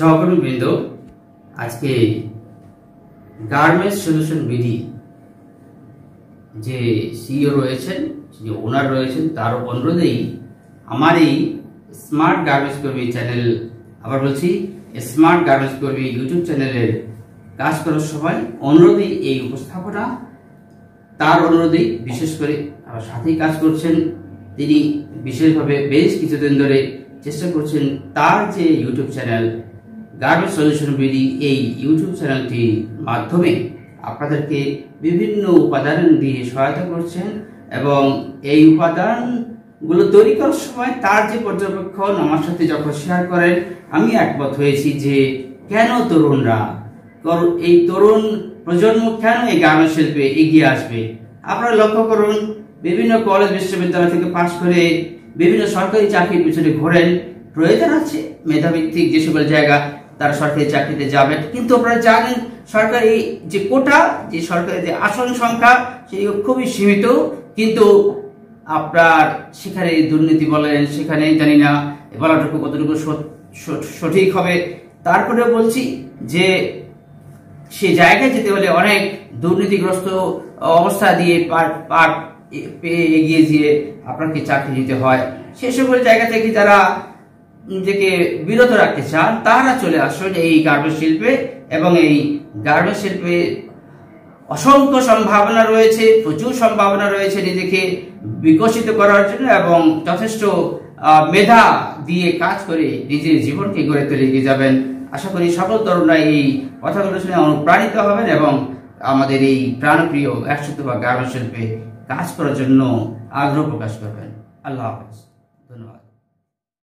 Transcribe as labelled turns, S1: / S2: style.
S1: সহকর্মীবৃন্দ, আজকে garments solution BD যে সিইও রয়েছেন, যে ওনার রয়েছেন, তার অনুরোধেই আমার এই স্মার্ট গার্মেন্টস কর্মী চ্যানেল, আবার বলছি স্মার্ট গার্মেন্টস কর্মী ইউটিউব চ্যানেলের কাজ করার সময় অনুরোধেই এই উপস্থাপনা, তার অনুরোধেই বিশেষ করে আমার সাথেই কাজ করছেন তিনি। বিশেষভাবে বেশ কিছুদিন ধরে চেষ্টা করছেন তার যে YouTube channel garments solution BD, এই ইউটিউব চ্যানেলটির মাধ্যমে আপনাদেরকে বিভিন্ন উপাদান দিয়ে সহায়তা করছেন এবং এই উপাদানগুলো তৈরি করার সময় তার যে পর্যবেক্ষণ আমার সাথে যখন শেয়ার করেন, আমি একমত হয়েছি যে কেন তরুণরা, এই তরুণ প্রজন্ম কেন এই গার্মেন্টস শিল্পে এগিয়ে আসবে। আপনারা লক্ষ্য করুন, বিভিন্ন কলেজ বিশ্ববিদ্যালয় থেকে পাশ করে বিভিন্ন সরকারি চাকরির পিছনে ঘোরেন। প্রয়োজন আছে মেধাভিত্তিক যে সকল জায়গা, তারা সরকারি চাকরিতে যাবেন, কিন্তু আপনারা জানেন সরকারি যে কোটা, যে সরকারি যে আসন সংখ্যা, সেই খুবই সীমিত। কিন্তু আপনার সেখানে দুর্নীতি বলেন, সেখানে জানি না বলাটুকু কতটুকু সঠিক হবে। তারপরেও বলছি যে সে জায়গায় যেতে হলে অনেক দুর্নীতিগ্রস্ত অবস্থা দিয়ে পেয়ে এগিয়ে দিয়ে আপনাকে চাকরি নিতে হয়। সে সকল জায়গা থেকে যারা নিজেকে বিরত রাখতে চান, তারা চলে আসুন এই গার্মেন্টস শিল্পে। এবং এই গার্মেন্টস শিল্পে অসংখ্য সম্ভাবনা রয়েছে, প্রচুর সম্ভাবনা রয়েছে নিজেকে বিকশিত করার জন্য, এবং যথেষ্ট মেধা দিয়ে কাজ করে নিজের জীবনকে গড়ে তুলে এগিয়ে যাবেন। আশা করি সকল তরুণরা এই কথাগুলো শুনে অনুপ্রাণিত হবেন এবং আমাদের এই প্রাণপ্রিয় 100 গার্মেন্টস শিল্পে কাজ করার জন্য আগ্রহ প্রকাশ করবেন। আল্লাহ হাফেজ।